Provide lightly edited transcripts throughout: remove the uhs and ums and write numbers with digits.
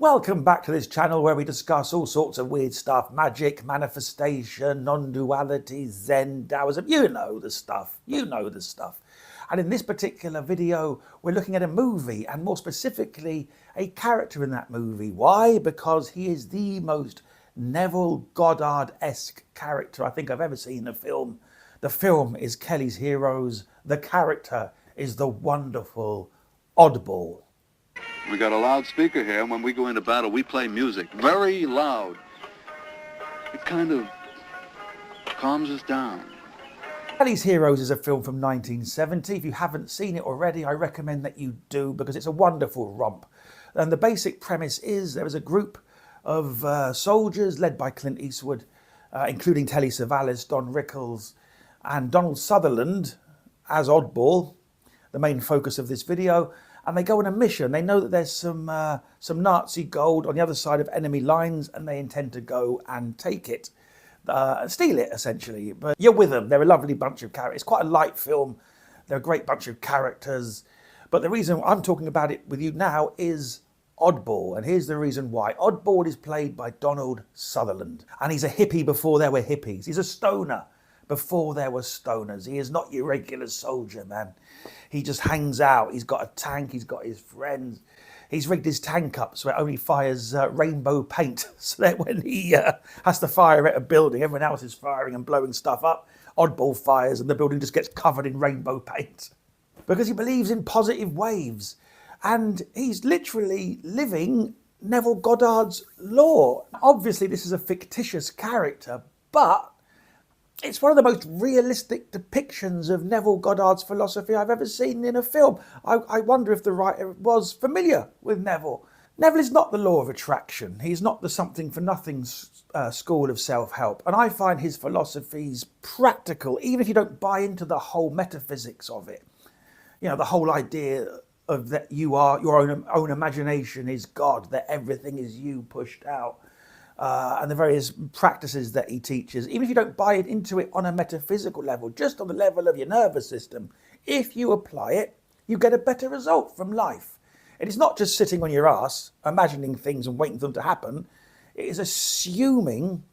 Welcome back to this channel where we discuss all sorts of weird stuff. Magic, manifestation, non-duality, Zen, Taoism. You know the stuff. You know the stuff. And in this particular video, we're looking at a movie, and more specifically, a character in that movie. Why? Because he is the most Neville Goddard-esque character I think I've ever seen in a film. The film is Kelly's Heroes. The character is the wonderful Oddball. We got a loudspeaker here, and when we go into battle, we play music very loud. It kind of calms us down. Kelly's Heroes is a film from 1970. If you haven't seen it already, I recommend that you do, because it's a wonderful romp. And the basic premise is there is a group of soldiers led by Clint Eastwood, including Telly Savalas, Don Rickles, and Donald Sutherland as Oddball, the main focus of this video. And they go on a mission. They know that there's some Nazi gold on the other side of enemy lines, and they intend to go and take it, steal it, essentially. But you're with them. They're a lovely bunch of characters. It's quite a light film. They're a great bunch of characters. But the reason I'm talking about it with you now is Oddball. And here's the reason why. Oddball is played by Donald Sutherland. And he's a hippie before there were hippies. He's a stoner before there were stoners. He is not your regular soldier, man. He just hangs out. He's got a tank. He's got his friends. He's rigged his tank up so it only fires rainbow paint, so that when he has to fire at a building, everyone else is firing and blowing stuff up. Oddball fires and the building just gets covered in rainbow paint. Because he believes in positive waves. And he's literally living Neville Goddard's law. Obviously, this is a fictitious character, but it's one of the most realistic depictions of Neville Goddard's philosophy I've ever seen in a film. I wonder if the writer was familiar with Neville. Neville is not the law of attraction. He's not the something for nothing school of self-help. And I find his philosophies practical, even if you don't buy into the whole metaphysics of it. You know, the whole idea of that you are, your own imagination is God, that everything is you pushed out. And the various practices that he teaches, even if you don't buy into it on a metaphysical level, just on the level of your nervous system, if you apply it, you get a better result from life. And it's not just sitting on your ass, imagining things and waiting for them to happen. It is assuming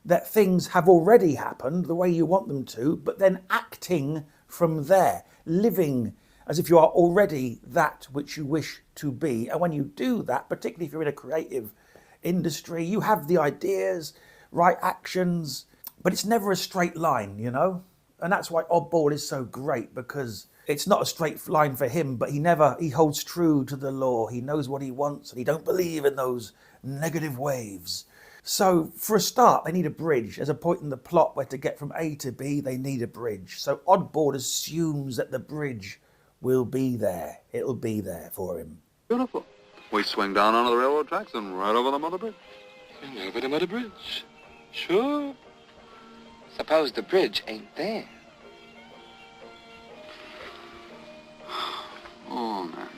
that things have already happened the way you want them to, but then acting from there, living as if you are already that which you wish to be. And when you do that, particularly if you're in a creative industry, you have the ideas, right actions, but it's never a straight line, you know? And that's why Oddball is so great, because it's not a straight line for him, but he holds true to the law. He knows what he wants, and he don't believe in those negative waves. So for a start, they need a bridge. There's a point in the plot where to get from A to B, they need a bridge. So Oddball assumes that the bridge will be there. It'll be there for him. Beautiful. We swing down onto the railroad tracks and right over the mother bridge. And over the mother bridge. Sure. Suppose the bridge ain't there. Oh, man.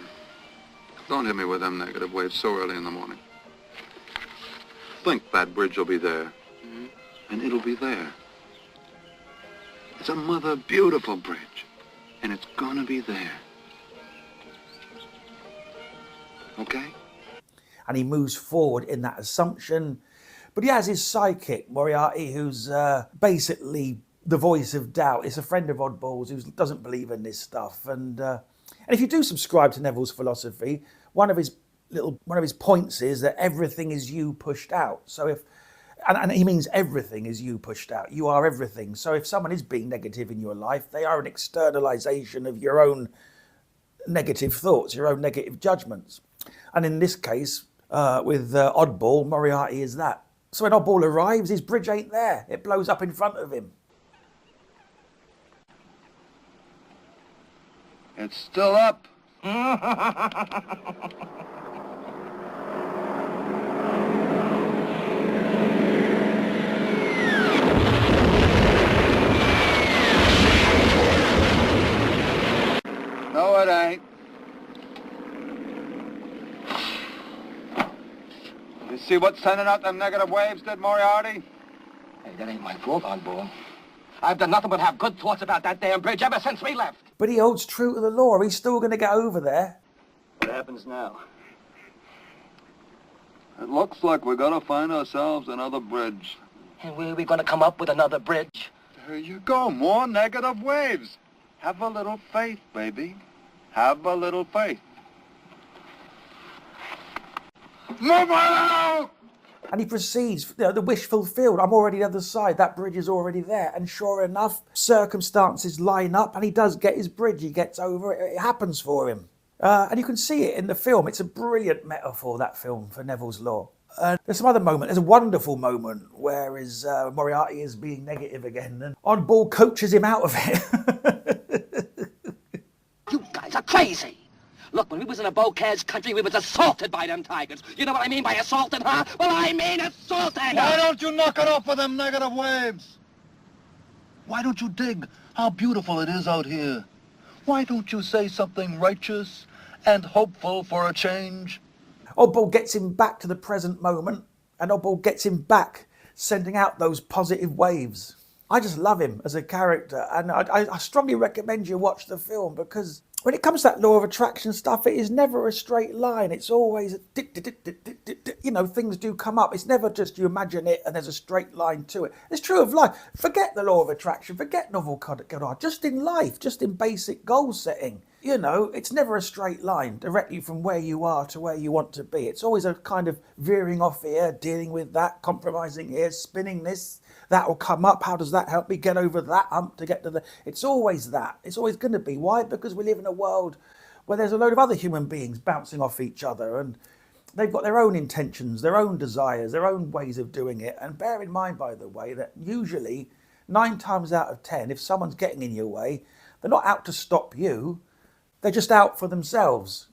Don't hit me with them negative waves so early in the morning. Think that bridge will be there. Mm-hmm. And it'll be there. It's a mother beautiful bridge. And it's gonna be there. Okay? And he moves forward in that assumption. But he has his sidekick, Moriarty, who's basically the voice of doubt. It's a friend of Oddball's who doesn't believe in this stuff. And if you do subscribe to Neville's philosophy, one of his points is that everything is you pushed out. So and he means everything is you pushed out. You are everything. So if someone is being negative in your life, they are an externalization of your own negative thoughts, your own negative judgments. And in this case, with Oddball, Moriarty is that. So when Oddball arrives, his bridge ain't there. It blows up in front of him. It's still up. No, it ain't. You see what's sending out them negative waves, did Moriarty? Hey, that ain't my fault, Oddball. I've done nothing but have good thoughts about that damn bridge ever since we left. But he holds true to the law. He's still going to get over there. What happens now? It looks like we're gonna find ourselves another bridge. And where are we going to come up with another bridge? There you go, more negative waves. Have a little faith, baby. Have a little faith. Move out! And he proceeds, the wish fulfilled. I'm already the other side. That bridge is already there. And sure enough, circumstances line up and he does get his bridge. He gets over it. It happens for him. And you can see it in the film. It's a brilliant metaphor, that film, for Neville's Law. There's some other moment. There's a wonderful moment where Moriarty is being negative again and Oddball coaches him out of it. You guys are crazy. Look, when we was in a Bocage country, we was assaulted by them tigers. You know what I mean by assaulted, huh? Well, I mean assaulted! Why don't you knock it off with them negative waves? Why don't you dig how beautiful it is out here? Why don't you say something righteous and hopeful for a change? Oddball gets him back to the present moment and Oddball gets him back, sending out those positive waves. I just love him as a character and I strongly recommend you watch the film because when it comes to that law of attraction stuff, it is never a straight line. It's always, things do come up. It's never just you imagine it and there's a straight line to it. It's true of life. Forget the law of attraction. Forget Neville Goddard. Just in life, just in basic goal setting. It's never a straight line directly from where you are to where you want to be. It's always a kind of veering off here, dealing with that, compromising here, spinning this. That will come up. How does that help me get over that hump to get to the... It's always that. It's always going to be. Why? Because we live in a world where there's a load of other human beings bouncing off each other and they've got their own intentions, their own desires, their own ways of doing it. And bear in mind, by the way, that usually 9 times out of 10, if someone's getting in your way, they're not out to stop you. They're just out for themselves.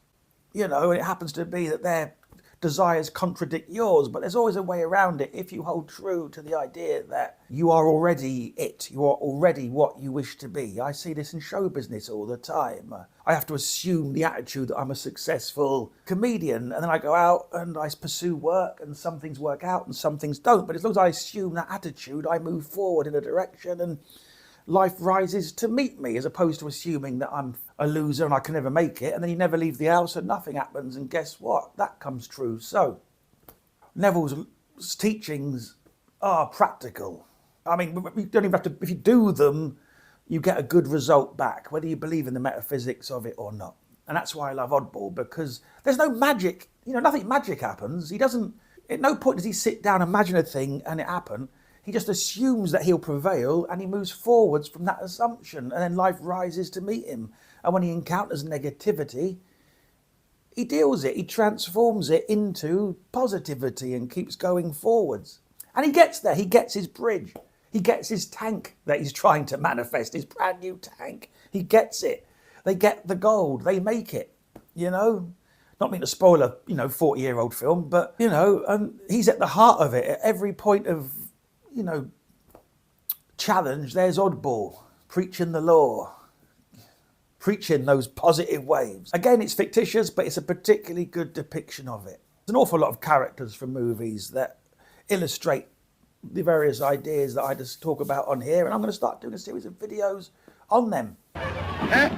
And it happens to be that their desires contradict yours, but there's always a way around it if you hold true to the idea that you are already it. You are already what you wish to be. I see this in show business all the time. I have to assume the attitude that I'm a successful comedian, and then I go out and I pursue work, and some things work out and some things don't. But as long as I assume that attitude, I move forward in a direction and life rises to meet me, as opposed to assuming that I'm a loser and I can never make it, and then you never leave the house and nothing happens, and guess what? That comes true. So, Neville's teachings are practical. I mean, you don't even have to, if you do them, you get a good result back, whether you believe in the metaphysics of it or not. And that's why I love Oddball, because there's no magic, nothing magic happens. He doesn't, at no point does he sit down, imagine a thing and it happen. He just assumes that he'll prevail and he moves forwards from that assumption, and then life rises to meet him. And when he encounters negativity, he deals it, he transforms it into positivity and keeps going forwards. And he gets there, he gets his bridge, he gets his tank that he's trying to manifest, his brand new tank. He gets it. They get the gold, they make it, Not mean to spoil a, 40-year-old film, but, and he's at the heart of it. At every point of, challenge, there's Oddball, preaching the law, preaching those positive waves. Again, it's fictitious, but it's a particularly good depiction of it. There's an awful lot of characters from movies that illustrate the various ideas that I just talk about on here, and I'm going to start doing a series of videos on them. Huh?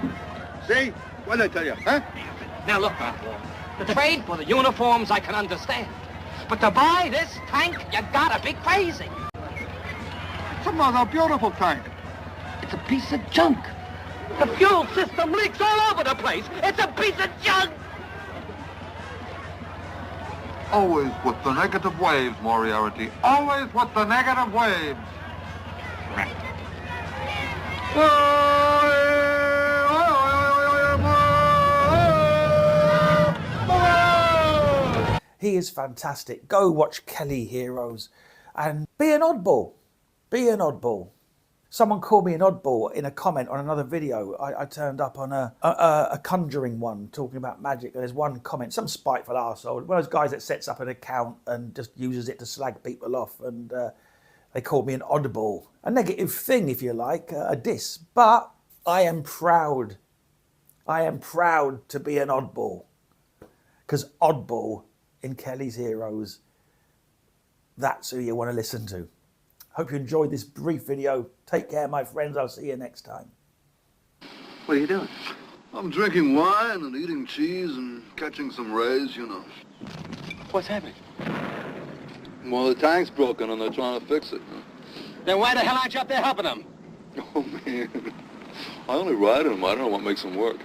See? What did I tell you, huh? Now look, Oddball, the trade for the uniforms I can understand. But to buy this tank, you gotta be crazy. It's another beautiful tank. It's a piece of junk. The fuel system leaks all over the place. It's a piece of junk. Always with the negative waves, Moriarty. Always with the negative waves. He is fantastic. Go watch Kelly Heroes and be an oddball. Be an oddball. Someone called me an oddball in a comment on another video. I turned up on a conjuring one talking about magic, and there's one comment, some spiteful arsehole, one of those guys that sets up an account and just uses it to slag people off, and they called me an oddball. A negative thing, if you like, a diss. But I am proud. I am proud to be an oddball. Because Oddball in Kelly's Heroes, that's who you want to listen to. Hope you enjoyed this brief video. Take care, my friends. I'll see you next time. What are you doing? I'm drinking wine and eating cheese and catching some rays, What's happening? Well, the tank's broken and they're trying to fix it. Then why the hell aren't you up there helping them? Oh, man. I only ride them. I don't know what makes them work.